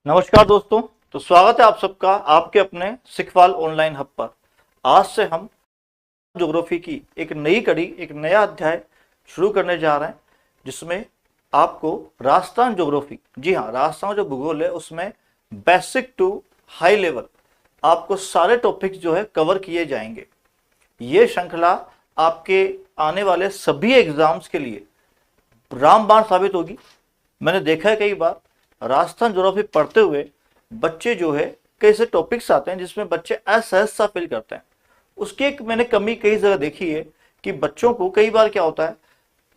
नमस्कार दोस्तों। तो स्वागत है आप सबका आपके अपने सिखवाल ऑनलाइन हब पर। आज से हम ज्योग्राफी की एक नई कड़ी, एक नया अध्याय शुरू करने जा रहे हैं, जिसमें आपको राजस्थान ज्योग्राफी, जी हाँ, राजस्थान जो भूगोल है उसमें बेसिक टू हाई लेवल आपको सारे टॉपिक्स जो है कवर किए जाएंगे। ये श्रृंखला आपके आने वाले सभी एग्जाम्स के लिए रामबाण साबित होगी। मैंने देखा है कई बार राजस्थान ज्योग्राफी पढ़ते हुए बच्चे जो है कई से टॉपिक्स आते हैं जिसमें बच्चे असहज सा फील करते हैं। उसकी एक मैंने कमी कई जगह देखी है कि बच्चों को कई बार क्या होता है,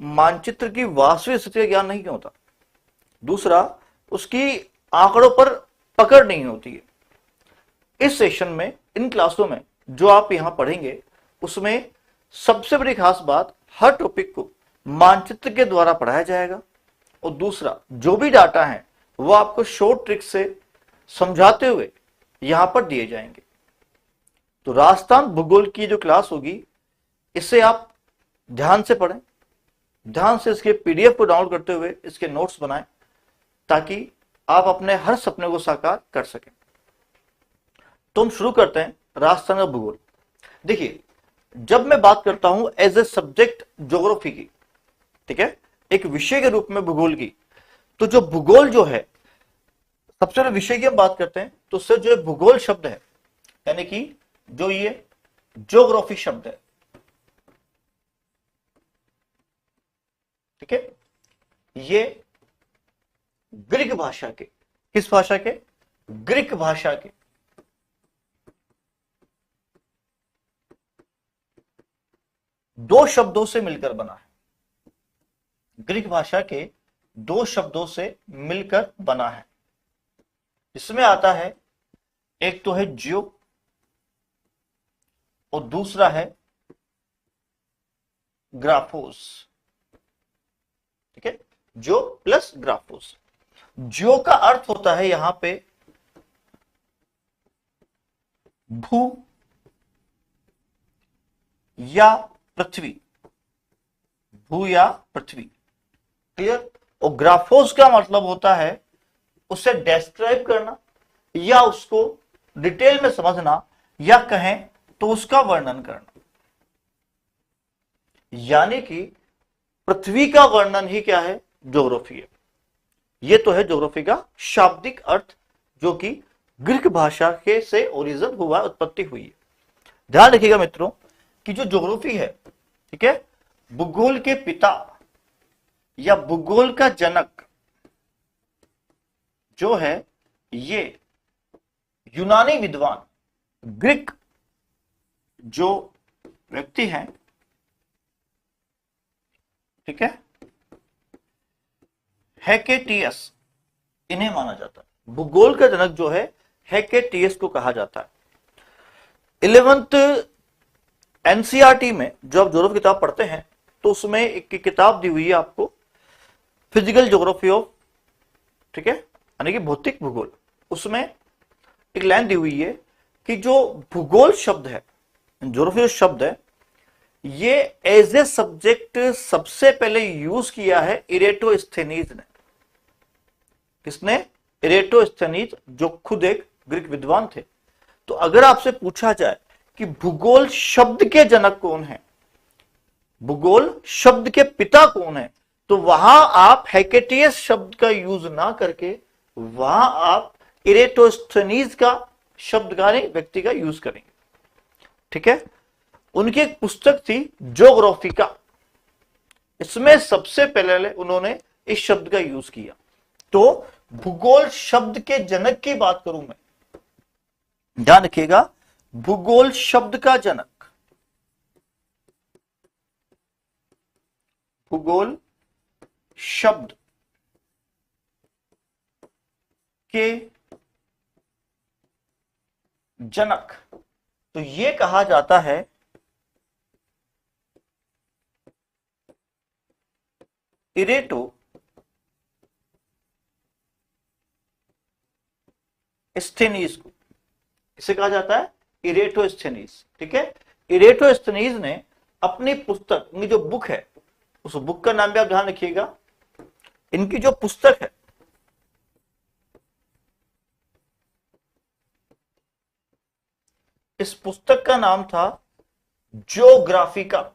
मानचित्र की वास्तविक स्थिति का ज्ञान नहीं होता। दूसरा, उसकी आंकड़ों पर पकड़ नहीं होती है। इस सेशन में, इन क्लासों में जो आप यहां पढ़ेंगे उसमें सबसे बड़ी खास बात, हर टॉपिक को मानचित्र के द्वारा पढ़ाया जाएगा और दूसरा, जो भी डाटा है वो आपको शॉर्ट ट्रिक से समझाते हुए यहां पर दिए जाएंगे। तो राजस्थान भूगोल की जो क्लास होगी इसे आप ध्यान से पढ़ें, ध्यान से इसके पीडीएफ को डाउनलोड करते हुए इसके नोट्स बनाएं ताकि आप अपने हर सपने को साकार कर सकें। तो हम शुरू करते हैं राजस्थान का भूगोल। देखिए, जब मैं बात करता हूं एज ए सब्जेक्ट ज्योग्राफी की, ठीक है, एक विषय के रूप में भूगोल की, तो जो भूगोल जो है सबसे पहले विषय की हम बात करते हैं तो उससे जो भूगोल शब्द है, यानी कि जो ये ज्योग्राफी शब्द है, ठीक है, ये ग्रीक भाषा के, किस भाषा के? ग्रीक भाषा के दो शब्दों से मिलकर बना है। ग्रीक भाषा के दो शब्दों से मिलकर बना है। इसमें आता है, एक तो है जियो और दूसरा है ग्राफोस, ठीक है, जियो प्लस ग्राफोस। जियो का अर्थ होता है यहां पे भू या पृथ्वी, भू या पृथ्वी, क्लियर। और ग्राफोस का मतलब होता है उसे डिस्क्राइब करना या उसको डिटेल में समझना, या कहें तो उसका वर्णन करना। यानी कि पृथ्वी का वर्णन ही क्या है? ज्योग्राफी है। यह तो है ज्योग्राफी का शाब्दिक अर्थ, जो कि ग्रीक भाषा के से ओरिजिन हुआ, उत्पत्ति हुई है। ध्यान रखिएगा मित्रों कि जो ज्योग्राफी है, ठीक है, भूगोल के पिता या भूगोल का जनक जो है, ये यूनानी विद्वान, ग्रीक जो व्यक्ति हैं, ठीक है, हेकेटियस, इन्हें माना जाता है। भूगोल का जनक जो है हेकेटियस को कहा जाता है। 11th एनसीईआरटी में जो आप ज्योग्राफी किताब पढ़ते हैं तो उसमें एक किताब दी हुई है आपको, फिजिकल ज्योग्राफी ऑफ, ठीक है, यानी कि भौतिक भूगोल। उसमें एक लाइन दी हुई है कि जो भूगोल शब्द है, ज्योग्राफी शब्द है, ये एज ए सब्जेक्ट सबसे पहले यूज किया है इरेटोस्थेनीज ने। किसने? इरेटोस्थेनीज, जो खुद एक ग्रीक विद्वान थे। तो अगर आपसे पूछा जाए कि भूगोल शब्द के जनक कौन है, भूगोल शब्द के पिता कौन है, तो वहां आप हेकेटियस शब्द का यूज ना करके वहां आप इरेटोस्थेनीज का शब्द का, व्यक्ति का यूज करेंगे, ठीक है। उनकी एक पुस्तक थी ज्योग्राफी का, इसमें सबसे पहले उन्होंने इस शब्द का यूज किया। तो भूगोल शब्द के जनक की बात करूं मैं, ध्यान रखिएगा, भूगोल शब्द का जनक, भूगोल शब्द के जनक, तो यह कहा जाता है इरेटोस्थेनीज को। इसे कहा जाता है इरेटोस्थेनीज, ठीक है। इरेटोस्थेनीज ने अपनी पुस्तक, इनकी जो बुक है, उस बुक का नाम भी आप ध्यान रखिएगा। इनकी जो पुस्तक है इस पुस्तक का नाम था ज्योग्राफिका।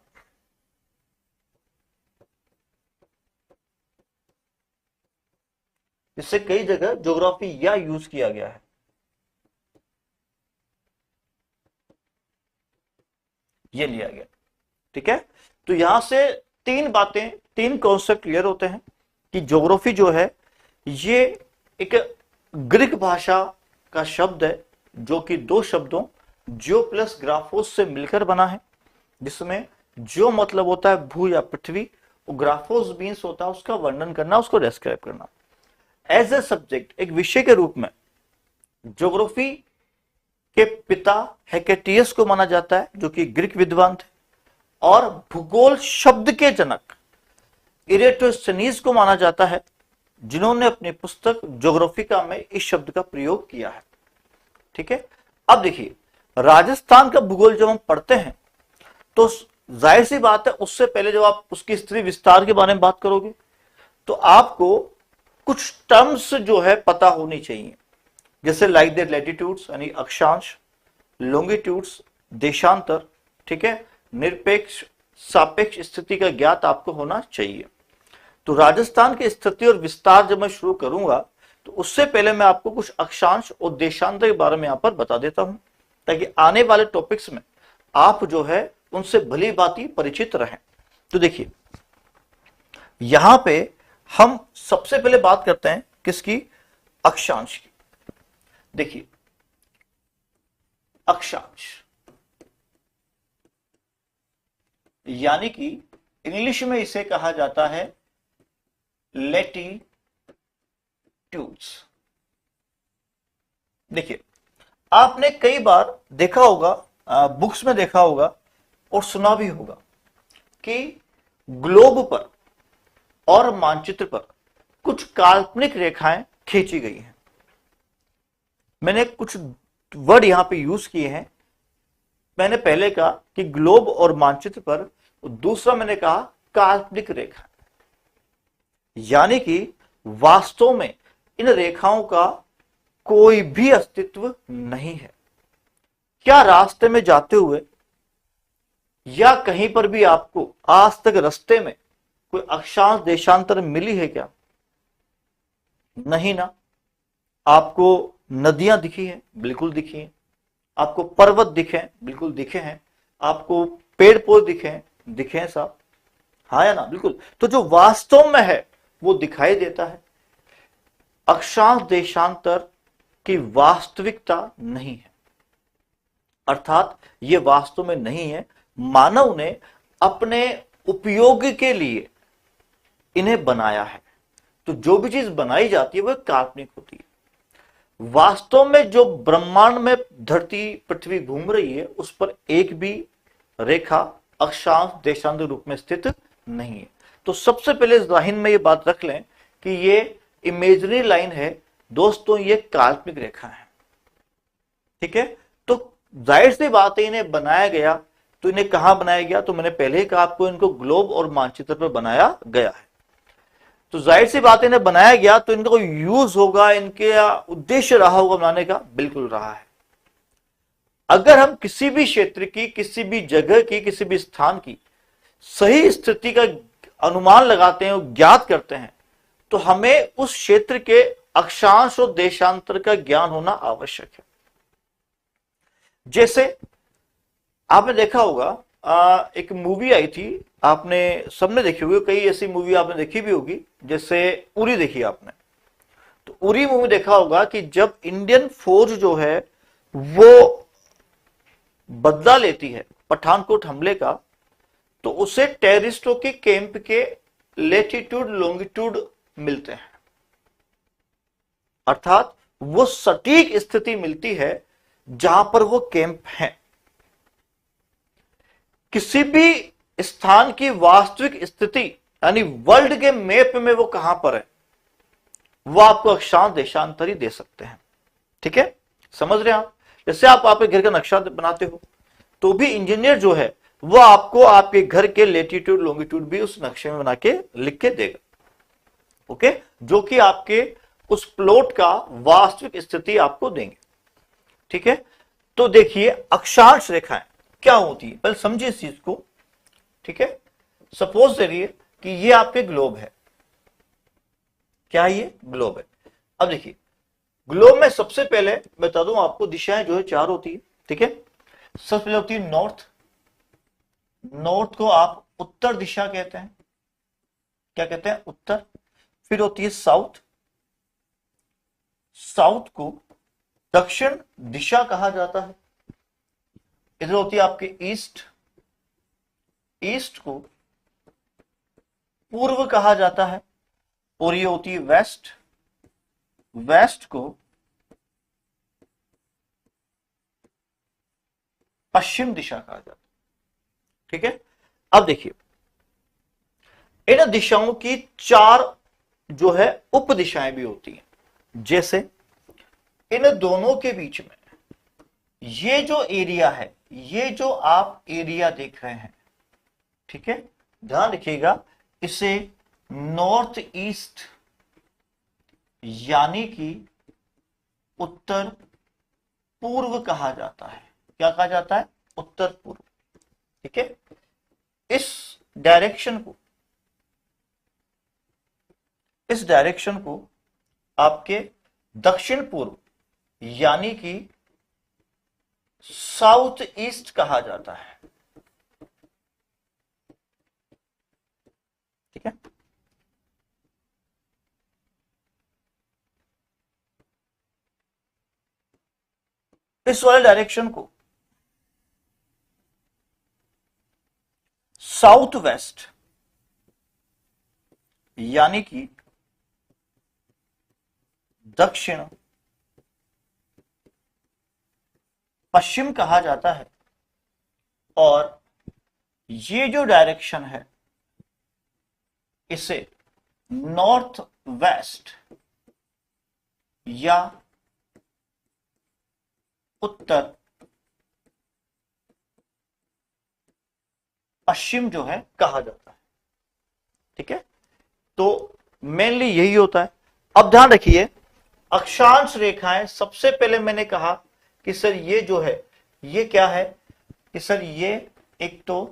इससे कई जगह ज्योग्राफी या यूज किया गया है। ये लिया गया। ठीक है, तो यहां से तीन बातें, तीन कॉन्सेप्ट क्लियर होते हैं कि ज्योग्राफी जो है ये एक ग्रीक भाषा का शब्द है जो कि दो शब्दों जियो प्लस ग्राफोस से मिलकर बना है, जिसमें जियो मतलब होता है भू या पृथ्वी, और ग्राफोस मीन्स होता है उसका वर्णन करना, उसको डिस्क्राइब करना। एज ए सब्जेक्ट, एक विषय के रूप में ज्योग्राफी के पिता हेकेटियस को माना जाता है जो कि ग्रीक विद्वान थे, और भूगोल शब्द के जनक इरेटोस्थेनीज को माना जाता है जिन्होंने अपनी पुस्तक ज्योग्राफिका में इस शब्द का प्रयोग किया है। ठीक है, अब देखिए राजस्थान का भूगोल जब हम पढ़ते हैं तो जाहिर सी बात है उससे पहले जब आप उसकी स्त्री विस्तार के बारे में बात करोगे तो आपको कुछ टर्म्स जो है पता होनी चाहिए, जैसे लाइक द लैटिट्यूड्स यानी अक्षांश, लॉन्गिट्यूड्स देशांतर, ठीक है, निरपेक्ष सापेक्ष स्थिति का ज्ञात आपको होना चाहिए। तो राजस्थान की स्थिति और विस्तार जब मैं शुरू करूंगा तो उससे पहले मैं आपको कुछ अक्षांश और देशांतर के बारे में यहां पर बता देता हूं, ताकि आने वाले टॉपिक्स में आप जो है उनसे भली भांति परिचित रहें। तो देखिए यहां पे हम सबसे पहले बात करते हैं किसकी, अक्षांश की। देखिए अक्षांश यानी कि इंग्लिश में इसे कहा जाता है लैटिट्यूड्स। देखिए आपने कई बार देखा होगा, बुक्स में देखा होगा और सुना भी होगा कि ग्लोब पर और मानचित्र पर कुछ काल्पनिक रेखाएं खींची गई हैं। मैंने कुछ वर्ड यहां पे यूज किए हैं। मैंने पहले कहा कि ग्लोब और मानचित्र पर, दूसरा मैंने कहा काल्पनिक रेखा, यानी कि वास्तव में इन रेखाओं का कोई भी अस्तित्व नहीं है। क्या रास्ते में जाते हुए या कहीं पर भी आपको आज तक रास्ते में कोई अक्षांश देशांतर मिली है क्या? नहीं ना। आपको नदियां दिखी हैं? बिल्कुल दिखी हैं। आपको पर्वत दिखे हैं? बिल्कुल दिखे हैं। आपको पेड़ पौधे दिखे हैं? दिखे हैं साहब, हाँ या ना? बिल्कुल। तो जो वास्तव में है वो दिखाई देता है। अक्षांश देशांतर की वास्तविकता नहीं है, अर्थात ये वास्तव में नहीं है। मानव ने अपने उपयोग के लिए इन्हें बनाया है। तो जो भी चीज बनाई जाती है वह काल्पनिक होती है। वास्तव में जो ब्रह्मांड में धरती पृथ्वी घूम रही है उस पर एक भी रेखा अक्षांश देशांतर रूप में स्थित नहीं है। तो सबसे पहले ज़हन में ये बात रख लें कि ये इमेजनरी लाइन है दोस्तों, ये काल्पनिक रेखा है। ठीक है, तो जाहिर सी बात है इन्हें बनाया गया, तो इन्हें कहां बनाया गया? तो मैंने पहले ही कहा आपको, इनको ग्लोब और मानचित्र पर बनाया गया है। तो जाहिर सी बात इन्हें बनाया गया तो इनका कोई यूज होगा, इनके उद्देश्य रहा होगा बनाने का, बिल्कुल रहा है। अगर हम किसी भी क्षेत्र की, किसी भी जगह की, किसी भी स्थान की सही स्थिति का अनुमान लगाते हैं, ज्ञात करते हैं, तो हमें उस क्षेत्र के अक्षांश और देशांतर का ज्ञान होना आवश्यक है। जैसे आपने देखा होगा एक मूवी आई थी, आपने सबने देखी होगी, कई ऐसी मूवी आपने देखी भी होगी, जैसे उरी देखी आपने। तो उरी मूवी देखा होगा कि जब इंडियन फौज जो है वो बदला लेती है पठानकोट हमले का, तो उसे टेररिस्टों के कैंप के लेटीट्यूड लॉन्गिट्यूड मिलते हैं, अर्थात वो सटीक स्थिति मिलती है जहां पर वो कैंप है। किसी भी स्थान की वास्तविक स्थिति यानी वर्ल्ड के मैप में वो कहां पर है, वो आपको अक्षांश देशांतर ही दे सकते हैं। ठीक है, समझ रहे हैं आप? जैसे आप आपके घर का नक्शा बनाते हो तो भी इंजीनियर जो है वो आपको आपके घर के लेटीट्यूड लॉन्गिट्यूड भी उस नक्शे में बना के लिख के देगा। ओके, जो कि आपके उस प्लॉट का वास्तविक स्थिति आपको देंगे। ठीक है, तो देखिए अक्षांश रेखाएं क्या होती है, पहले समझिए इस चीज को। ठीक है, सपोज करिए कि ये आपके ग्लोब है, क्या ये ग्लोब है। अब देखिए ग्लोब में सबसे पहले बता दूं आपको, दिशाएं जो है 4 होती है। ठीक है, सबसे पहले होती है नॉर्थ, नॉर्थ को आप उत्तर दिशा कहते हैं, क्या कहते हैं, उत्तर। फिर होती है साउथ, साउथ को दक्षिण दिशा कहा जाता है। इधर होती है आपके ईस्ट, ईस्ट को पूर्व कहा जाता है। और ये होती है वेस्ट, वेस्ट को पश्चिम दिशा कहा जाता है। ठीक है, अब देखिए इन दिशाओं की 4 जो है उप दिशाएं भी होती हैं। जैसे इन दोनों के बीच में ये जो एरिया है, ये जो आप एरिया देख रहे हैं, ठीक है, ध्यान रखिएगा, इसे नॉर्थ ईस्ट यानी कि उत्तर पूर्व कहा जाता है। क्या कहा जाता है, उत्तर पूर्व। ठीक है, इस डायरेक्शन को, इस डायरेक्शन को आपके दक्षिण पूर्व यानी कि साउथ ईस्ट कहा जाता है। ठीक है, इस वाले डायरेक्शन को साउथ वेस्ट यानी कि दक्षिण पश्चिम कहा जाता है। और ये जो डायरेक्शन है इसे नॉर्थ वेस्ट या उत्तर पश्चिम जो है कहा जाता है। ठीक है, तो मेनली यही होता है। अब ध्यान रखिए अक्षांश रेखाएं, सबसे पहले मैंने कहा कि सर ये जो है ये क्या है, कि सर ये एक तो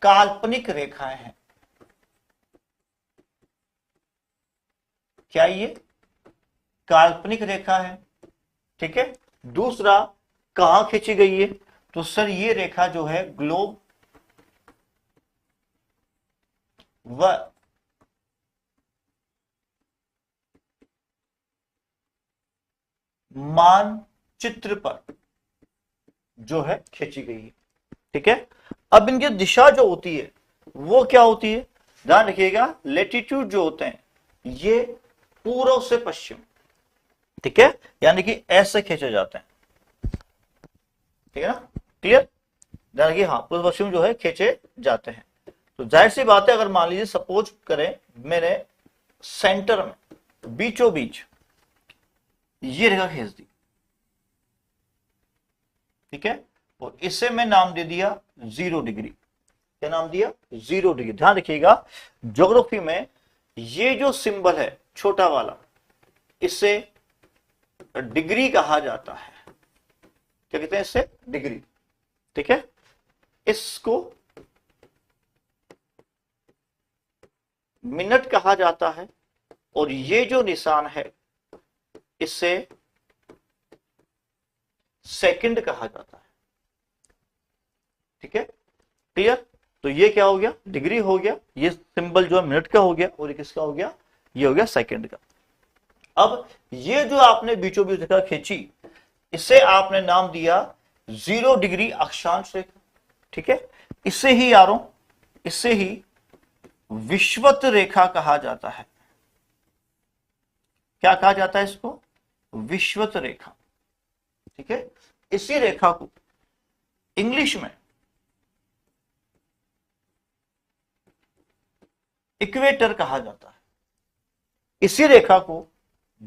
काल्पनिक रेखाएं हैं। क्या ये काल्पनिक रेखा है। ठीक है, दूसरा कहां खींची गई है, तो सर ये रेखा जो है ग्लोब व मानचित्र पर जो है खींची गई है। ठीक है, अब इनकी दिशा जो होती है वो क्या होती है, ध्यान रखिएगा, लेटीट्यूड जो होते हैं ये पूर्व से पश्चिम। ठीक है, यानी कि ऐसे खींचे जाते हैं। ठीक है ना, क्लियर, ध्यान रखिए, हाँ पूर्व पश्चिम जो है खींचे जाते हैं। तो जाहिर सी बात है, अगर मान लीजिए सपोज करें मैंने सेंटर में बीचों बीच ये रेखा खींच दी, ठीक है, और इसे मैं नाम दे दिया 0 डिग्री। क्या नाम दिया, 0 डिग्री। ध्यान रखिएगा ज्योग्राफी में ये जो सिंबल है छोटा वाला, इसे डिग्री कहा जाता है। क्या कहते हैं इसे, डिग्री। ठीक है, इसको मिनट कहा जाता है, और ये जो निशान है इसे सेकंड कहा जाता है। ठीक है, क्लियर। तो ये क्या हो गया, डिग्री हो गया, ये सिंबल जो है मिनट का हो गया, और ये किसका हो गया, ये हो गया सेकंड का। अब ये जो आपने बीचों बीच रेखा खींची, इसे आपने नाम दिया 0 डिग्री अक्षांश रेखा। ठीक है, इसे ही यारों, इसे ही विषुवत रेखा कहा जाता है। क्या कहा जाता है इसको, विषुवत रेखा। ठीक है, इसी रेखा को इंग्लिश में इक्वेटर कहा जाता है। इसी रेखा को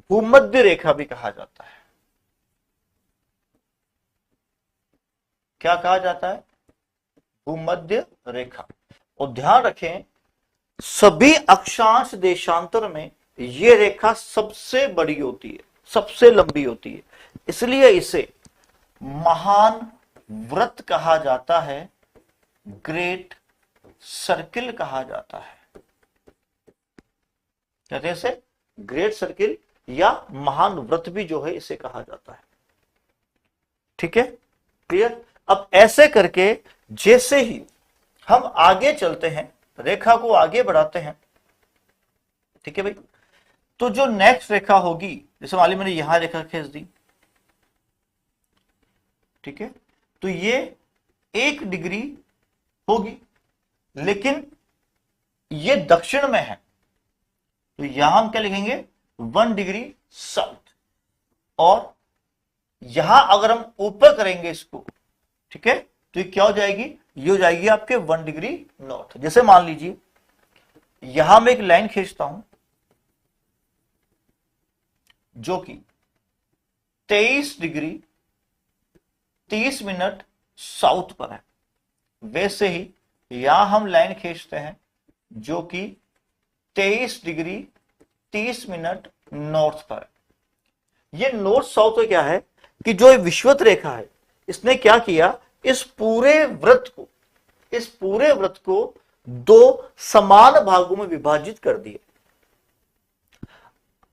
भूमध्य रेखा भी कहा जाता है। क्या कहा जाता है, भूमध्य रेखा। और ध्यान रखें सभी अक्षांश देशांतर में यह रेखा सबसे बड़ी होती है, सबसे लंबी होती है, इसलिए इसे महान वृत्त कहा जाता है, ग्रेट सर्किल कहा जाता है। कहते हैं इसे ग्रेट सर्किल या महान वृत्त भी जो है इसे कहा जाता है। ठीक है, क्लियर। अब ऐसे करके जैसे ही हम आगे चलते हैं, रेखा को आगे बढ़ाते हैं, ठीक है भाई, तो जो नेक्स्ट रेखा होगी, जैसे मान ली मैंने यहां रेखा खींच दी, ठीक है, तो ये 1 डिग्री होगी, लेकिन ये दक्षिण में है, तो यहां हम क्या लिखेंगे 1 डिग्री साउथ। और यहां अगर हम ऊपर करेंगे इसको, ठीक है, तो ये क्या हो जाएगी, ये हो जाएगी आपके 1 डिग्री नॉर्थ। जैसे मान लीजिए यहां मैं एक लाइन खींचता हूं जो कि 23 डिग्री 30 मिनट साउथ पर है, वैसे ही यहां हम लाइन खींचते हैं जो कि 23 डिग्री 30 मिनट नॉर्थ पर है। ये नॉर्थ साउथ में क्या है कि जो विषुवत रेखा है, इसने क्या किया, इस पूरे वृत्त को 2 समान भागों में विभाजित कर दिया।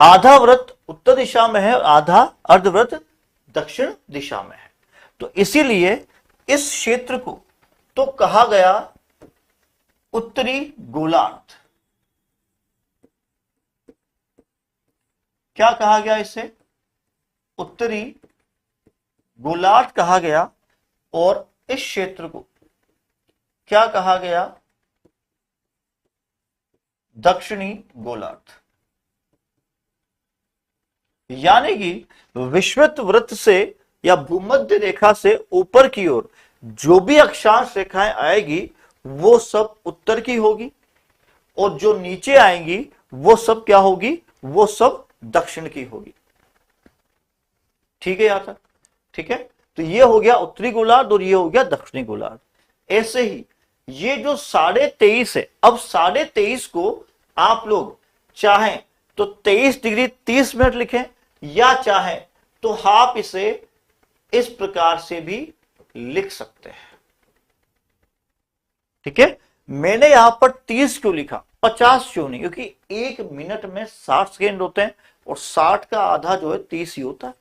आधा वृत्त उत्तर दिशा में है, आधा अर्धवृत्त दक्षिण दिशा में है। तो इसीलिए इस क्षेत्र को तो कहा गया उत्तरी गोलार्ध। क्या कहा गया इसे, उत्तरी गोलार्ध कहा गया। और इस क्षेत्र को क्या कहा गया, दक्षिणी गोलार्ध। यानी कि विषुवत वृत्त से या भूमध्य रेखा से ऊपर की ओर जो भी अक्षांश रेखाएं आएगी वो सब उत्तर की होगी, और जो नीचे आएंगी वो सब क्या होगी, वो सब दक्षिण की होगी। ठीक है यहां तक, ठीक है। तो ये हो गया उत्तरी गोलार्ध और ये हो गया दक्षिणी गोलार्ध। ऐसे ही ये जो 23.5 है, अब 23.5 को आप लोग चाहें तो 23 डिग्री 30 मिनट लिखें, या चाहें तो आप इसे इस प्रकार से भी लिख सकते हैं। ठीक है, मैंने यहां पर 30 क्यों लिखा, 50 क्यों नहीं, क्योंकि 1 मिनट में 60 सेकेंड होते हैं और 60 का आधा जो है 30 ही होता है।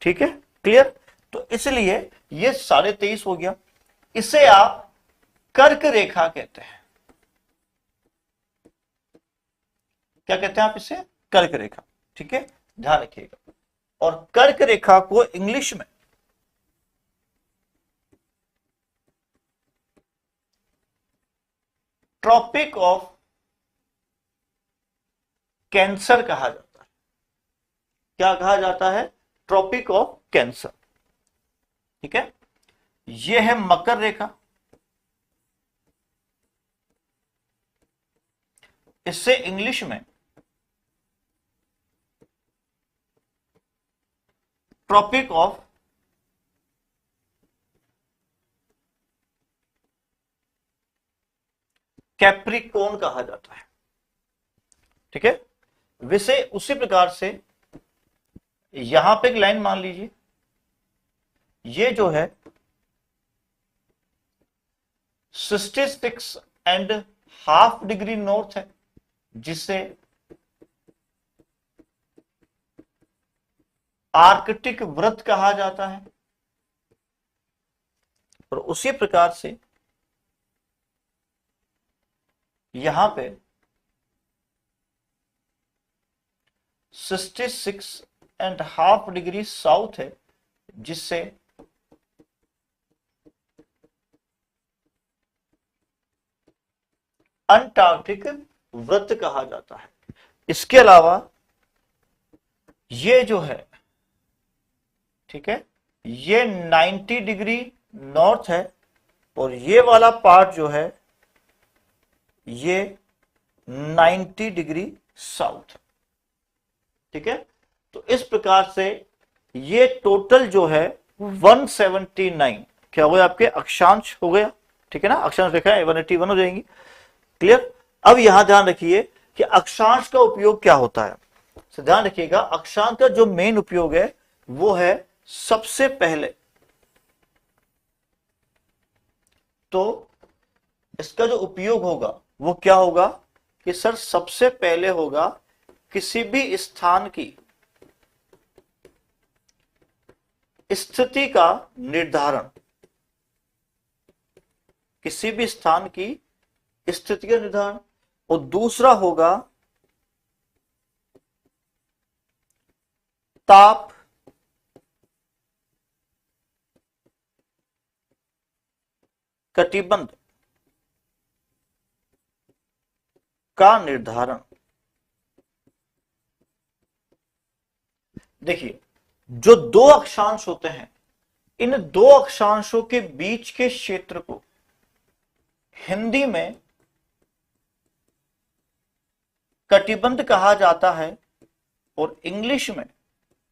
ठीक है, क्लियर। तो इसलिए ये 23.5 हो गया। इसे आप कर्क रेखा कहते हैं। क्या कहते हैं आप इसे, कर्क रेखा। ठीक है, ध्यान रखिएगा। और कर्क रेखा को इंग्लिश में ट्रॉपिक ऑफ कैंसर कहा जाता है। क्या कहा जाता है, ट्रॉपिक ऑफ कैंसर। ठीक है, यह है मकर रेखा। इससे इंग्लिश में ट्रॉपिक ऑफ कैप्रिकॉर्न कहा जाता है। ठीक है, वैसे उसी प्रकार से यहां पे एक लाइन मान लीजिए, ये जो है 66.5 डिग्री नॉर्थ है, जिसे आर्कटिक वृत्त कहा जाता है। और उसी प्रकार से यहां पे 66.5 डिग्री साउथ है, जिससे अंटार्कटिक वृत्त कहा जाता है। इसके अलावा ये जो है, ठीक है, ये 90 डिग्री नॉर्थ है, और ये वाला पार्ट जो है ये 90 डिग्री साउथ। ठीक है, तो इस प्रकार से ये टोटल जो है 179 क्या हो गया, आपके अक्षांश हो गया। ठीक है ना, अक्षांश रेखा 181 हो जाएंगी। क्लियर। अब यहां ध्यान रखिए कि अक्षांश का उपयोग क्या होता है। तो ध्यान रखिएगा, अक्षांश का जो मेन उपयोग है वो है सबसे पहले तो इसका जो उपयोग होगा वो क्या होगा कि सर सबसे पहले होगा किसी भी स्थान की स्थिति का निर्धारण, किसी भी स्थान की स्थिति का निर्धारण, और दूसरा होगा ताप कटिबंध का निर्धारण। देखिए जो दो अक्षांश होते हैं, इन दो अक्षांशों के बीच के क्षेत्र को हिंदी में कटिबंध कहा जाता है और इंग्लिश में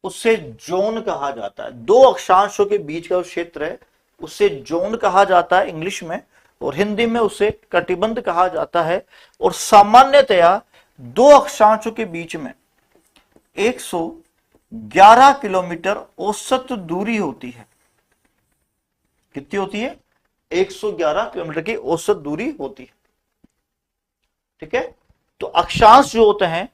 उसे जोन कहा जाता है। दो अक्षांशों के बीच का क्षेत्र है उसे जोन कहा जाता है इंग्लिश में, और हिंदी में उसे कटिबंध कहा जाता है। और सामान्यतया दो अक्षांशों के बीच में 111 किलोमीटर औसत दूरी होती है। कितनी होती है? 111 किलोमीटर की औसत दूरी होती है। ठीक है, तो अक्षांश जो होते हैं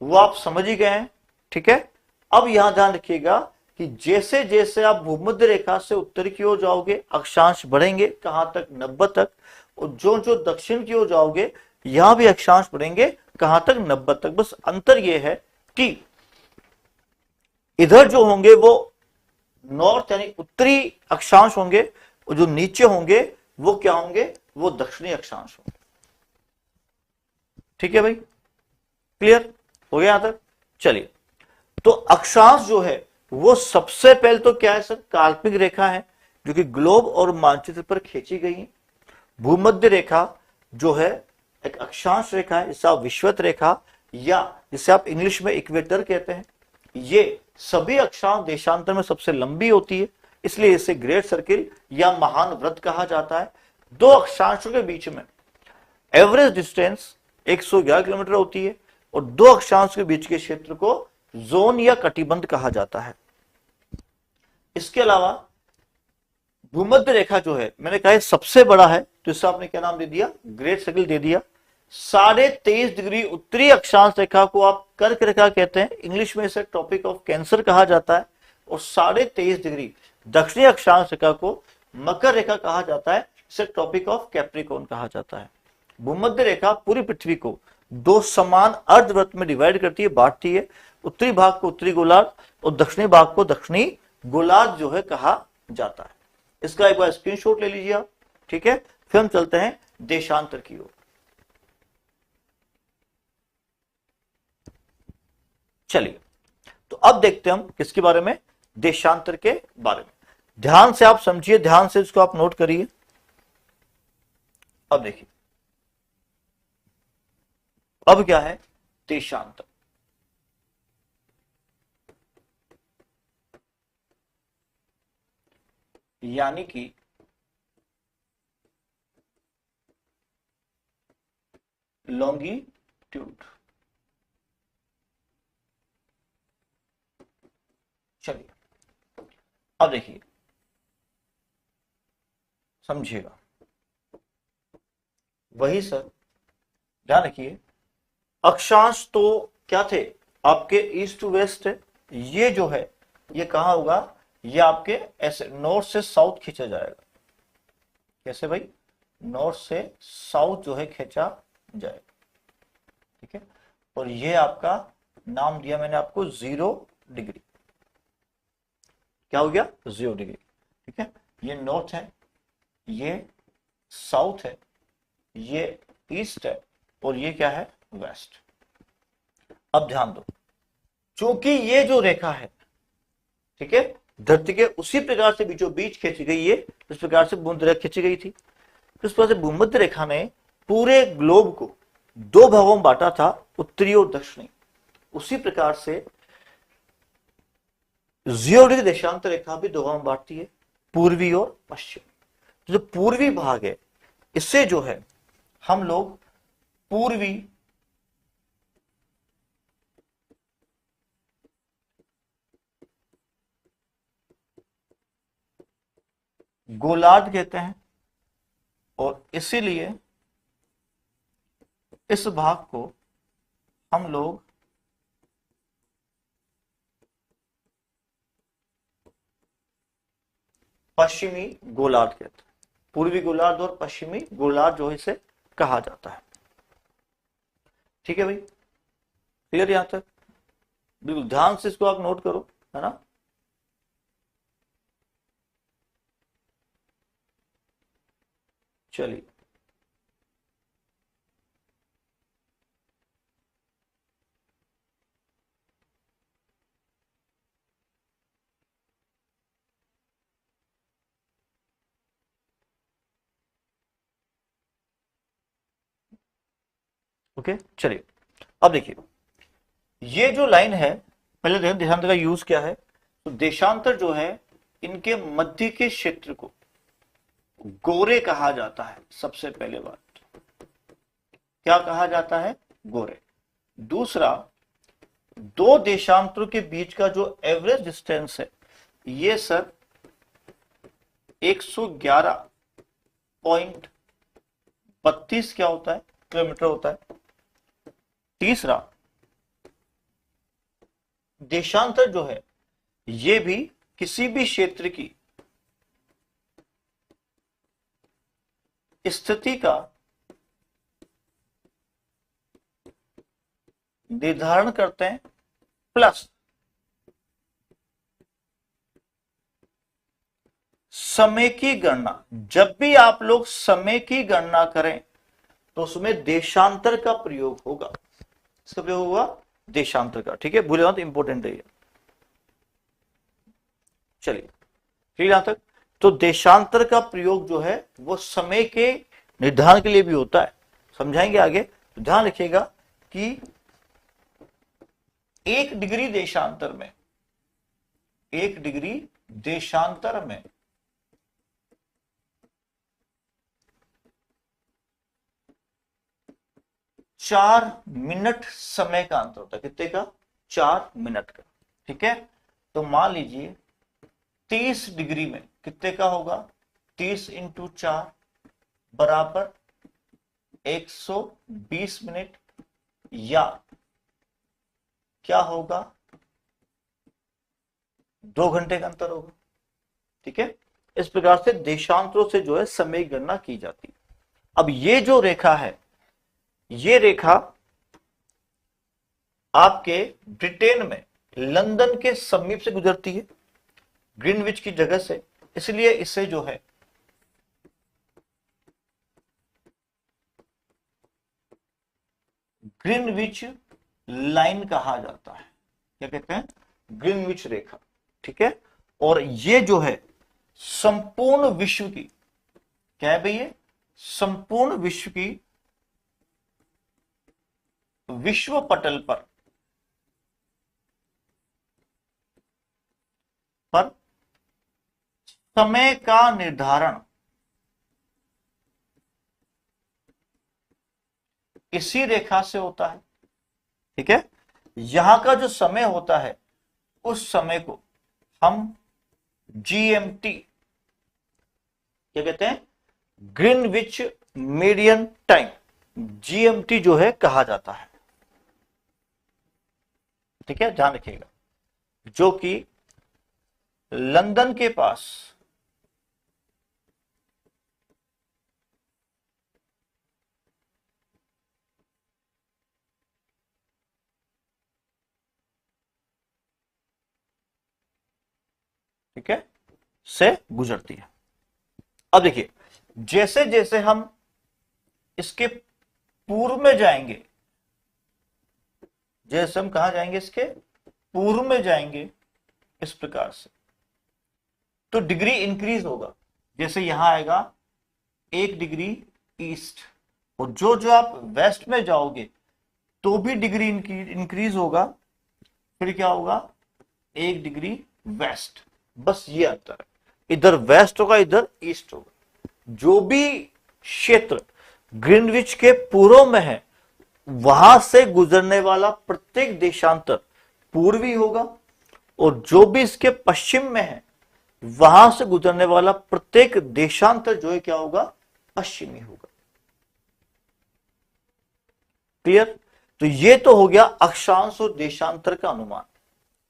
वो आप समझ ही गए हैं। ठीक है, अब यहां ध्यान रखिएगा कि जैसे जैसे आप भूमध्य रेखा से उत्तर की ओर जाओगे अक्षांश बढ़ेंगे, कहां तक? 90 तक। और जो जो दक्षिण की ओर जाओगे यहां भी अक्षांश बढ़ेंगे, कहां तक? 90 तक। बस अंतर यह है कि इधर जो होंगे वो नॉर्थ यानी उत्तरी अक्षांश होंगे, और जो नीचे होंगे वो क्या होंगे? वो दक्षिणी अक्षांश होंगे। ठीक है भाई, क्लियर हो गया यहां तक? चलिए, तो अक्षांश जो है वो सबसे पहले तो क्या है सर? काल्पनिक रेखा है जो कि ग्लोब और मानचित्र पर खींची गई है। भूमध्य रेखा जो है एक अक्षांश रेखा है, जिसे आप विषुवत रेखा या जिसे आप इंग्लिश में इक्वेटर कहते हैं। ये सभी अक्षांश देशांतर में सबसे लंबी होती है, इसलिए इसे ग्रेट सर्किल या महान वृत्त कहा जाता है। दो अक्षांशों के बीच में एवरेज डिस्टेंस 111 किलोमीटर होती है, और दो अक्षांश के बीच के क्षेत्र को जोन या कटिबंध कहा जाता है। इसके अलावा भूमध्य रेखा जो है, मैंने कहा सबसे बड़ा है, तो इससे आपने क्या नाम दे दिया? ग्रेट सर्किल दे दिया। 23.5 डिग्री उत्तरी अक्षांश रेखा को आप कर्क रेखा कहते हैं, इंग्लिश में इसे ट्रॉपिक ऑफ कैंसर कहा जाता है। और 23.5 डिग्री दक्षिणी अक्षांश रेखा को मकर रेखा कहा जाता है, इसे ट्रॉपिक ऑफ कैप्रिकॉर्न कहा जाता है। भूमध्य रेखा पूरी पृथ्वी को दो समान अर्धवृत्त में डिवाइड करती है, बांटती है। उत्तरी भाग को उत्तरी गोलार्ध और दक्षिणी भाग को दक्षिणी गोलार्ध जो है कहा जाता है। इसका एक बार स्क्रीनशॉट ले लीजिए आप। ठीक है, फिर हम चलते हैं देशांतर की ओर। चलिए, तो अब देखते हैं हम किसके बारे में? देशांतर के बारे में। ध्यान से आप समझिए, ध्यान से इसको आप नोट करिए। अब देखिए, अब क्या है? देशांतर। यानी कि लॉन्गिट्यूड। चलिए, अब देखिए, समझिएगा। वही सर, ध्यान रखिए, अक्षांश तो क्या थे? आपके ईस्ट टू वेस्ट है। ये जो है ये कहां होगा? ये आपके ऐसे नॉर्थ से साउथ खींचा जाएगा। कैसे भाई? नॉर्थ से साउथ जो है खींचा जाएगा। ठीक है, और ये आपका नाम दिया मैंने आपको 0 डिग्री। क्या हो गया? 0 डिग्री। ठीक है, ये नॉर्थ है, ये साउथ है, ये ईस्ट है, और ये क्या है? वेस्ट। अब ध्यान दो, क्योंकि ये जो रेखा है, ठीक है, धरती के उसी प्रकार से बीचों बीच खींची गई है इस प्रकार से भूमध्य रेखा खींची गई थी। इस प्रकार से भूमध्य रेखा ने पूरे ग्लोब को दो भागों में बांटा था, उत्तरी और दक्षिणी। उसी प्रकार से 0 डिग्री देशांतर रेखा भी दो भागों में बांटती है, पूर्वी और पश्चिम। जो पूर्वी भाग है इससे जो है हम लोग पूर्वी गोलार्ध कहते हैं, और इसीलिए इस भाग को हम लोग पश्चिमी गोलार्ध कहते हैं। पूर्वी गोलार्ध और पश्चिमी गोलार्ध जो इसे कहा जाता है। ठीक है भाई, क्लियर यहां तक? बिल्कुल ध्यान से इसको आप नोट करो, है ना। चलिए, ओके चलिए। अब देखिए, ये जो लाइन है, पहले देखो देशांतर का यूज क्या है। तो देशांतर जो है, इनके मध्य के क्षेत्र को गोरे कहा जाता है। सबसे पहले बात क्या कहा जाता है? गोरे। दूसरा, दो देशांतरों के बीच का जो एवरेज डिस्टेंस है, ये सर 111.32 क्या होता है? किलोमीटर होता है। तीसरा, देशांतर जो है, ये भी किसी भी क्षेत्र की स्थिति का निर्धारण करते हैं, प्लस समय की गणना। जब भी आप लोग समय की गणना करें तो उसमें देशांतर का प्रयोग होगा। इसका प्रयोग होगा देशांतर का। ठीक है, भूले मत, इंपॉर्टेंट है ये। चलिए, ठीक यहां तक। तो देशांतर का प्रयोग जो है वो समय के निर्धारण के लिए भी होता है, समझाएंगे आगे। तो ध्यान रखिएगा कि 1 डिग्री देशांतर में, 1 डिग्री देशांतर में 4 मिनट समय का अंतर होता है। कितने का? 4 मिनट का। ठीक है, तो मान लीजिए 30 डिग्री में कितने का होगा? 30 इंटू 4 बराबर 120 मिनट, या क्या होगा? 2 घंटे का अंतर होगा। ठीक है, इस प्रकार से देशांतरों से जो है समय की गणना की जाती है। अब ये जो रेखा है, ये रेखा आपके ब्रिटेन में लंदन के समीप से गुजरती है, ग्रीनविच की जगह से। इसलिए इसे जो है ग्रीनविच लाइन कहा जाता है। क्या कहते हैं? ग्रीनविच रेखा। ठीक है, और ये जो है संपूर्ण विश्व की, क्या है भैया? संपूर्ण विश्व की, विश्व पटल पर समय का निर्धारण इसी रेखा से होता है। ठीक है, यहां का जो समय होता है, उस समय को हम जीएमटी क्या कहते हैं? ग्रीनविच मीडियन टाइम, जीएमटी जो है कहा जाता है। ठीक है, ध्यान रखिएगा। जो कि लंदन के पास ठीक है से गुजरती है। अब देखिए, जैसे जैसे हम इसके पूर्व में जाएंगे, जैसे हम कहा जाएंगे, इसके पूर्व में जाएंगे, इस प्रकार से, तो डिग्री इंक्रीज होगा। जैसे यहां आएगा 1 डिग्री ईस्ट, और जो जो आप वेस्ट में जाओगे तो भी डिग्री इंक्रीज होगा। फिर क्या होगा? 1 डिग्री वेस्ट। बस ये अंतर है, इधर वेस्ट होगा, इधर ईस्ट होगा। जो भी क्षेत्र ग्रीनविच के पूर्व में है, वहां से गुजरने वाला प्रत्येक देशांतर पूर्वी होगा, और जो भी इसके पश्चिम में है, वहां से गुजरने वाला प्रत्येक देशांतर जो है क्या होगा? पश्चिमी होगा। क्लियर? तो ये तो हो गया अक्षांश और देशांतर का अनुमान।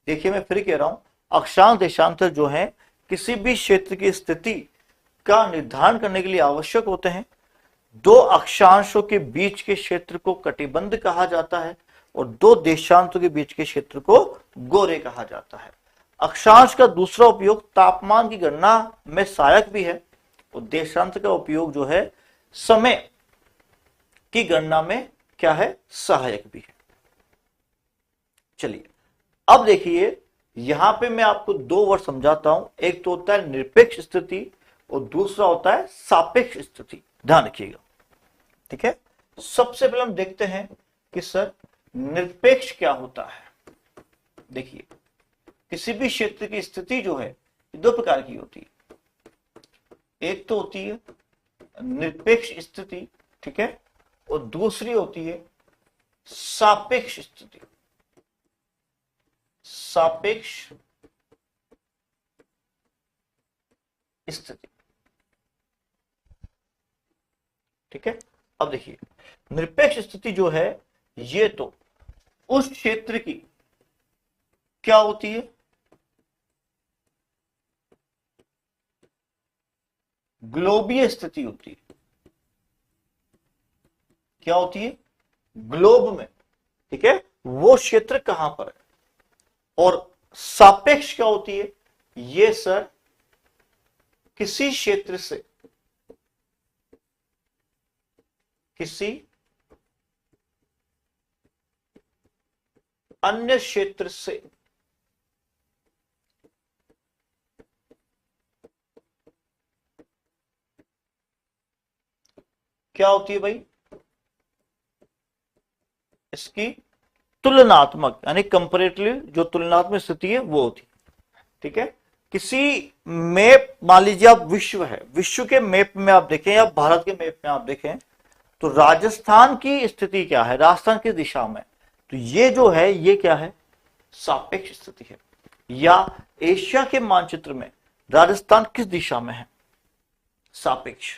देखिए मैं फिर कह रहा हूं, अक्षांश देशांतर जो है किसी भी क्षेत्र की स्थिति का निर्धारण करने के लिए आवश्यक होते हैं। दो अक्षांशों के बीच के क्षेत्र को कटिबंध कहा जाता है और दो देशांतों के बीच के क्षेत्र को गोरे कहा जाता है। अक्षांश का दूसरा उपयोग तापमान की गणना में सहायक भी है और देशांत का उपयोग जो है समय की गणना में क्या है, सहायक भी है। चलिए अब देखिए यहां पे मैं आपको दो वर्ड समझाता हूं, एक तो होता है निरपेक्ष स्थिति और दूसरा होता है सापेक्ष स्थिति। ध्यान रखिएगा, ठीक है। सबसे पहले हम देखते हैं कि सर निरपेक्ष क्या होता है। देखिए किसी भी क्षेत्र की स्थिति जो है दो प्रकार की होती है, एक तो होती है निरपेक्ष स्थिति, ठीक है, और दूसरी होती है सापेक्ष स्थिति। सापेक्ष स्थिति, ठीक है। अब देखिए निरपेक्ष स्थिति जो है ये तो उस क्षेत्र की क्या होती है, ग्लोबीय स्थिति होती है। क्या होती है, ग्लोब में, ठीक है, वो क्षेत्र कहां पर है। और सापेक्ष क्या होती है, ये सर किसी क्षेत्र से किसी अन्य क्षेत्र से क्या होती है भाई, इसकी तुलनात्मक यानी कंपैरेटिवली जो तुलनात्मक स्थिति है वो होती है, ठीक है। किसी मैप, मान लीजिए आप विश्व है, विश्व के मैप में आप देखें या भारत के मैप में आप देखें तो राजस्थान की स्थिति क्या है, राजस्थान की दिशा में, तो ये जो है ये क्या है, सापेक्ष स्थिति है। या एशिया के मानचित्र में राजस्थान किस दिशा में है, सापेक्ष,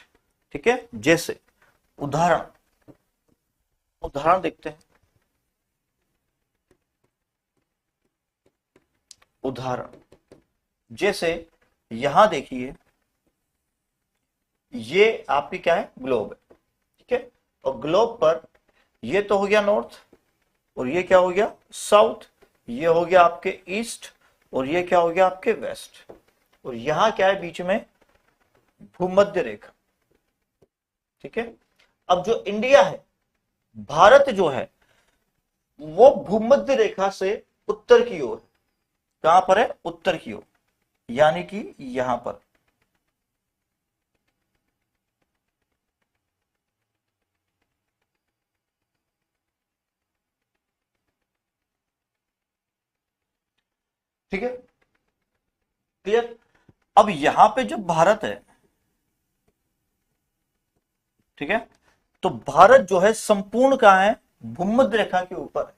ठीक है। जैसे उदाहरण उदाहरण देखते हैं, उदाहरण जैसे यहां देखिए ये आपकी क्या है, ग्लोब है, ठीक है। और ग्लोब पर ये तो हो गया नॉर्थ और ये क्या हो गया, साउथ, ये हो गया आपके ईस्ट और ये क्या हो गया आपके वेस्ट, और यहां क्या है बीच में, भूमध्य रेखा, ठीक है। अब जो इंडिया है, भारत जो है वो भूमध्य रेखा से उत्तर की ओर, कहां पर है, उत्तर की ओर, यानी कि यहां पर, ठीक है, क्लियर। अब यहां पे जो भारत है, ठीक है, तो भारत जो है संपूर्ण कहां है, भूमध्य रेखा के ऊपर है।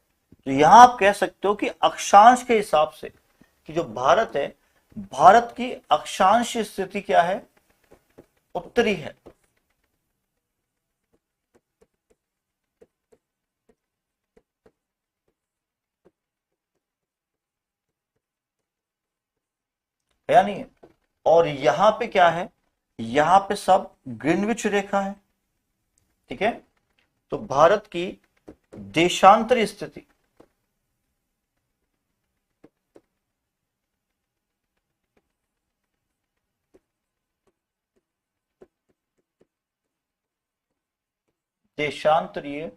तो यहां आप कह सकते हो कि अक्षांश के हिसाब से कि जो भारत है, भारत की अक्षांश स्थिति क्या है, उत्तरी है। या नहीं है। और यहां पे क्या है, यहां पे सब ग्रीनविच रेखा है, ठीक है। तो भारत की देशांतरी स्थिति, देशांतरीय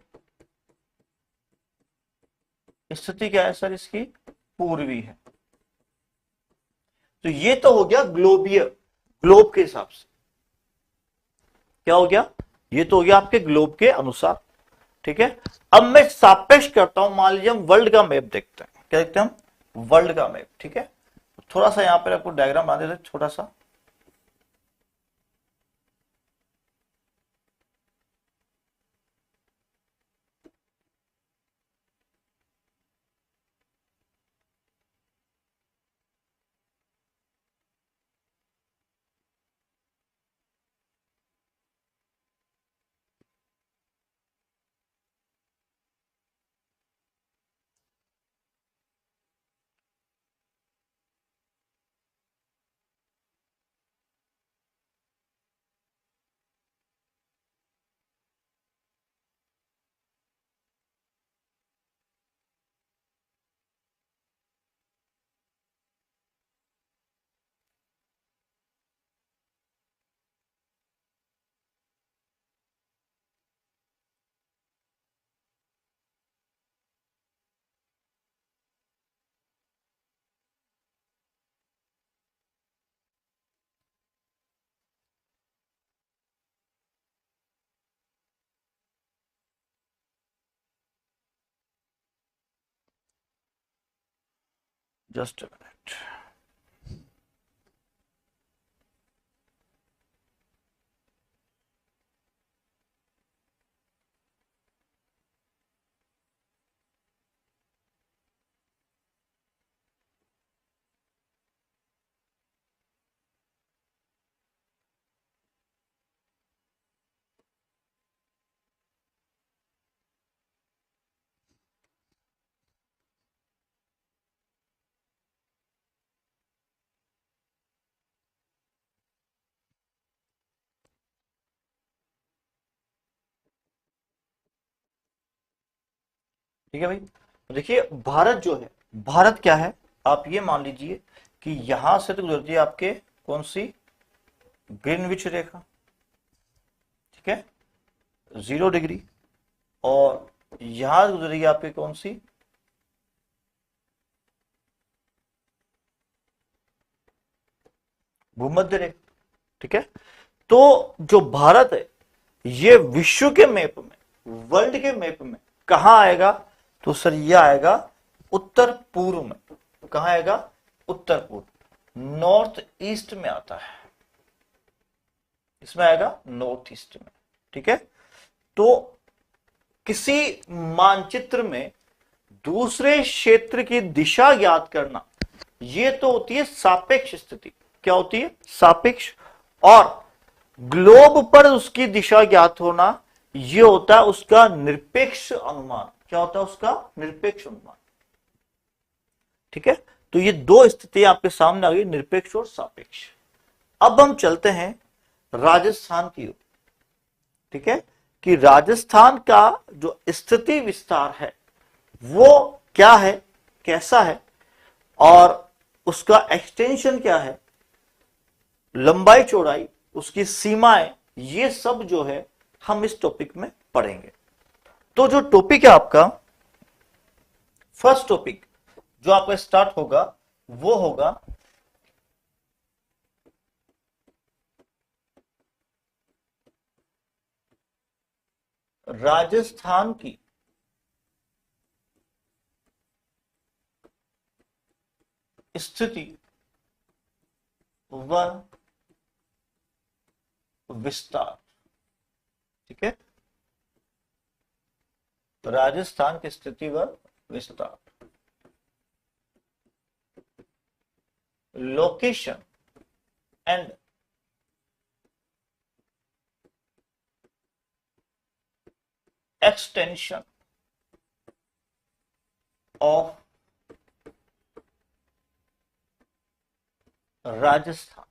स्थिति क्या है सर, इसकी पूर्वी है। तो ये तो हो गया ग्लोबीय, ग्लोब के हिसाब से क्या हो गया, ये तो हो गया आपके ग्लोब के अनुसार, ठीक है। अब मैं सापेक्ष करता हूं, मान लीजिए हम वर्ल्ड का मैप देखते हैं, क्या देखते हैं हम, वर्ल्ड का मैप, ठीक है। थोड़ा सा यहां पर आपको डायग्राम बना देते, छोटा सा, जस्ट अ मिनट। ठीक है भाई, तो देखिए भारत जो है, भारत क्या है, आप ये मान लीजिए कि यहां से तो गुजरती है आपके कौन सी, ग्रीनविच रेखा, ठीक है, 0 डिग्री। और यहां से गुजरेगी आपकी कौन सी, भूमध्य रेखा, ठीक है। तो जो भारत है ये विश्व के मैप में, वर्ल्ड के मैप में कहां आएगा, तो सर ये आएगा उत्तर पूर्व में। कहां आएगा, उत्तर पूर्व, नॉर्थ ईस्ट में आता है, इसमें आएगा नॉर्थ ईस्ट में, ठीक है। तो किसी मानचित्र में दूसरे क्षेत्र की दिशा ज्ञात करना, ये तो होती है सापेक्ष स्थिति। क्या होती है, सापेक्ष। और ग्लोब पर उसकी दिशा ज्ञात होना, ये होता है उसका निरपेक्ष अनुमान। क्या होता है उसका, निरपेक्ष अनुमान, ठीक है। तो ये दो स्थितियां आपके सामने आ गई, निरपेक्ष और सापेक्ष। अब हम चलते हैं राजस्थान की ओर, ठीक है, कि राजस्थान का जो स्थिति विस्तार है वो क्या है, कैसा है, और उसका एक्सटेंशन क्या है, लंबाई चौड़ाई, उसकी सीमाएं, ये सब जो है हम इस टॉपिक में पढ़ेंगे। तो जो टॉपिक है आपका, फर्स्ट टॉपिक जो आपका स्टार्ट होगा वो होगा राजस्थान की स्थिति व विस्तार, ठीक है, राजस्थान की स्थिति व विस्तार, location and extension of Rajasthan,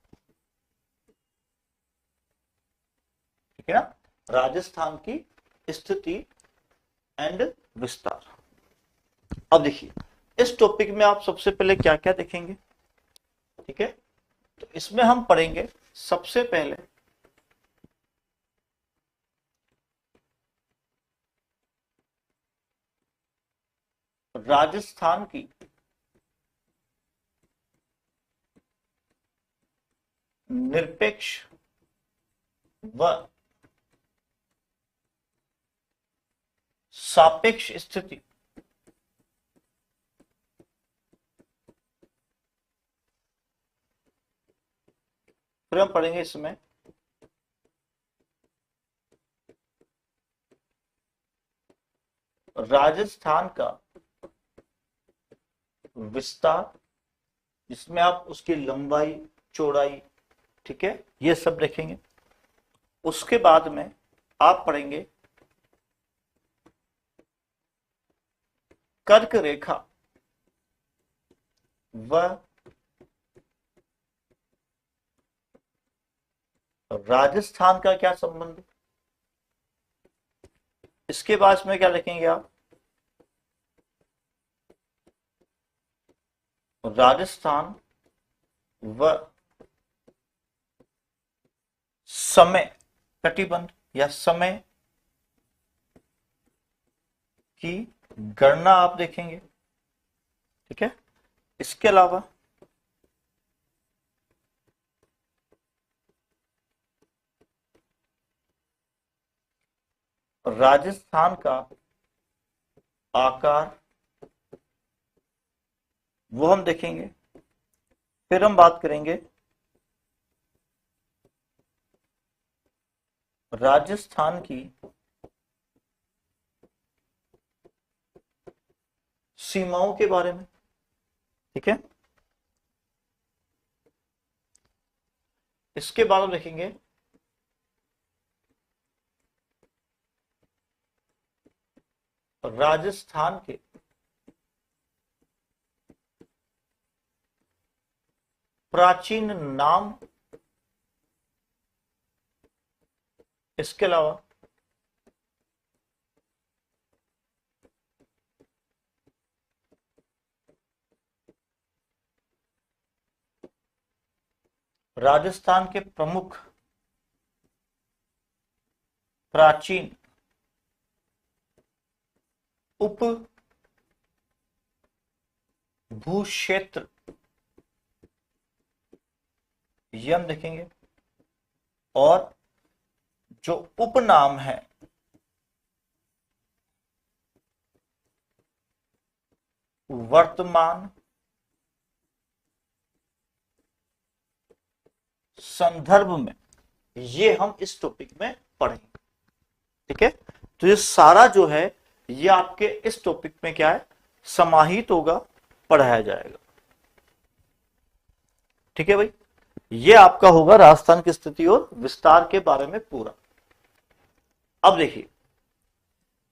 ठीक है ना, राजस्थान की स्थिति एंड विस्तार। अब देखिए इस टॉपिक में आप सबसे पहले क्या क्या देखेंगे, ठीक है। तो इसमें हम पढ़ेंगे सबसे पहले राजस्थान की निरपेक्ष व सापेक्ष स्थिति, फिर हम पढ़ेंगे इसमें राजस्थान का विस्तार, जिसमें आप उसकी लंबाई चौड़ाई, ठीक है, ये सब देखेंगे। उसके बाद में आप पढ़ेंगे कर्क रेखा व राजस्थान का क्या संबंध। इसके बाद में क्या लिखेंगे आप, राजस्थान व समय कटिबंध या समय की गणना आप देखेंगे, ठीक है। इसके अलावा राजस्थान का आकार वो हम देखेंगे। फिर हम बात करेंगे राजस्थान की सीमाओं के बारे में। ठीक है, इसके बाद हम देखेंगे राजस्थान के प्राचीन नाम। इसके अलावा राजस्थान के प्रमुख प्राचीन उप भूक्षेत्र ये हम देखेंगे, और जो उपनाम है वर्तमान संदर्भ में, ये हम इस टॉपिक में पढ़ेंगे। ठीक है, तो ये सारा जो है ये आपके इस टॉपिक में क्या है, समाहित होगा, पढ़ाया जाएगा। ठीक है भाई, ये आपका होगा राजस्थान की स्थिति और विस्तार के बारे में पूरा। अब देखिए,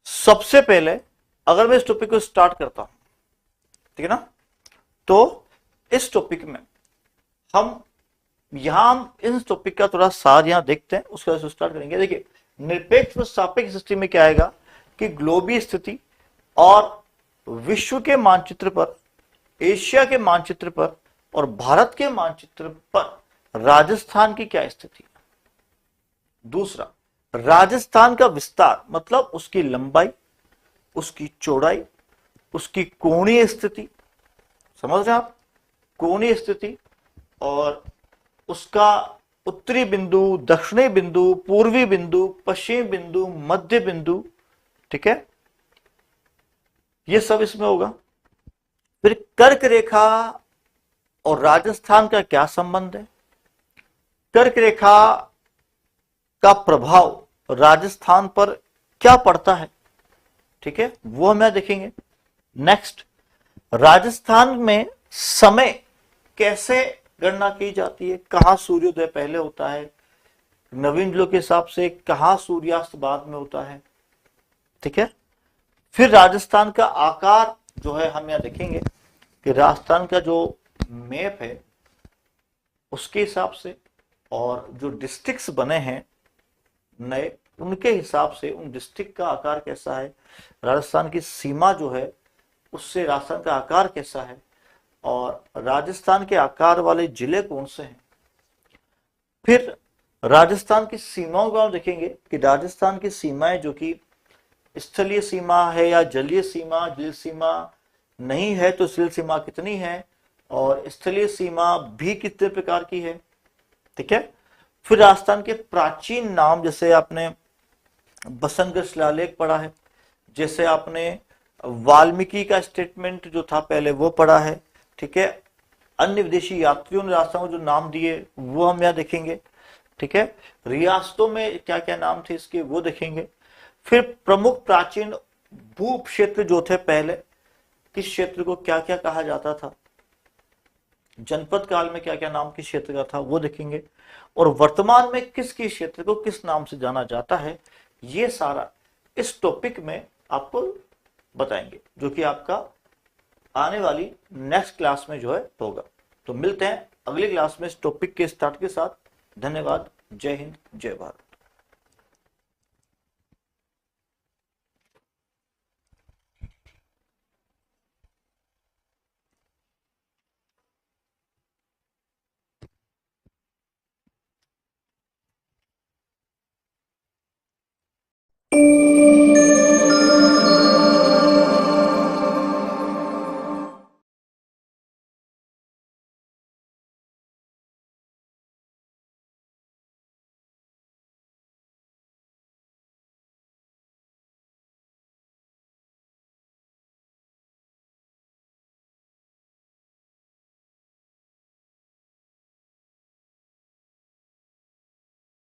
सबसे पहले अगर मैं इस टॉपिक को स्टार्ट करता हूं, ठीक है ना, तो इस टॉपिक में हम इस टॉपिक का थोड़ा सार यहां देखते हैं, उसके बाद स्टार्ट करेंगे। देखिए, निरपेक्ष व सापेक्ष दृष्टि में क्या आएगा कि ग्लोबीय स्थिति और विश्व के मानचित्र पर, एशिया के मानचित्र पर और भारत के मानचित्र पर राजस्थान की क्या स्थिति है। दूसरा, राजस्थान का विस्तार मतलब उसकी लंबाई, उसकी चौड़ाई, उसकी कोणीय स्थिति, समझ रहे हैं आप, कोणीय स्थिति, और उसका उत्तरी बिंदु, दक्षिणी बिंदु, पूर्वी बिंदु, पश्चिमी बिंदु, मध्य बिंदु। ठीक है, ये सब इसमें होगा। फिर कर्क रेखा और राजस्थान का क्या संबंध है, कर्क रेखा का प्रभाव राजस्थान पर क्या पड़ता है, ठीक है, वो हम यहां देखेंगे। नेक्स्ट, राजस्थान में समय कैसे गणना की जाती है, कहां सूर्योदय पहले होता है, नवीन जिलों के हिसाब से कहां सूर्यास्त बाद में होता है। ठीक है, फिर राजस्थान का आकार जो है हम यहां देखेंगे कि राजस्थान का जो मैप है उसके हिसाब से, और जो डिस्ट्रिक्ट्स बने हैं नए, उनके हिसाब से उन डिस्ट्रिक्ट का आकार कैसा है, राजस्थान की सीमा जो है उससे राजस्थान का आकार कैसा है, और राजस्थान के आकार वाले जिले कौन से हैं। फिर राजस्थान की सीमाओं को हम देखेंगे कि राजस्थान की सीमाएं जो कि स्थलीय सीमा है या जलीय सीमा, जल सीमा नहीं है तो स्थलीय सीमा कितनी है, और स्थलीय सीमा भी कितने प्रकार की है। ठीक है, फिर राजस्थान के प्राचीन नाम, जैसे आपने बसंतगढ़ शिलालेख पढ़ा है, जैसे आपने वाल्मीकि का स्टेटमेंट जो था पहले वो पढ़ा है। ठीक है, अन्य विदेशी यात्रियों ने राजस्थान को जो नाम दिए वो हम यहां देखेंगे। ठीक है, रियासतों में क्या क्या नाम थे इसके वो देखेंगे। फिर प्रमुख प्राचीन भू क्षेत्र जो थे पहले, किस क्षेत्र को क्या क्या कहा जाता था, जनपद काल में क्या क्या नाम किस क्षेत्र का था वो देखेंगे, और वर्तमान में किस किस क्षेत्र को किस नाम से जाना जाता है, ये सारा इस टॉपिक में आपको बताएंगे, जो कि आपका आने वाली नेक्स्ट क्लास में जो है होगा। तो मिलते हैं अगली क्लास में इस टॉपिक के स्टार्ट के साथ। धन्यवाद, जय हिंद, जय भारत।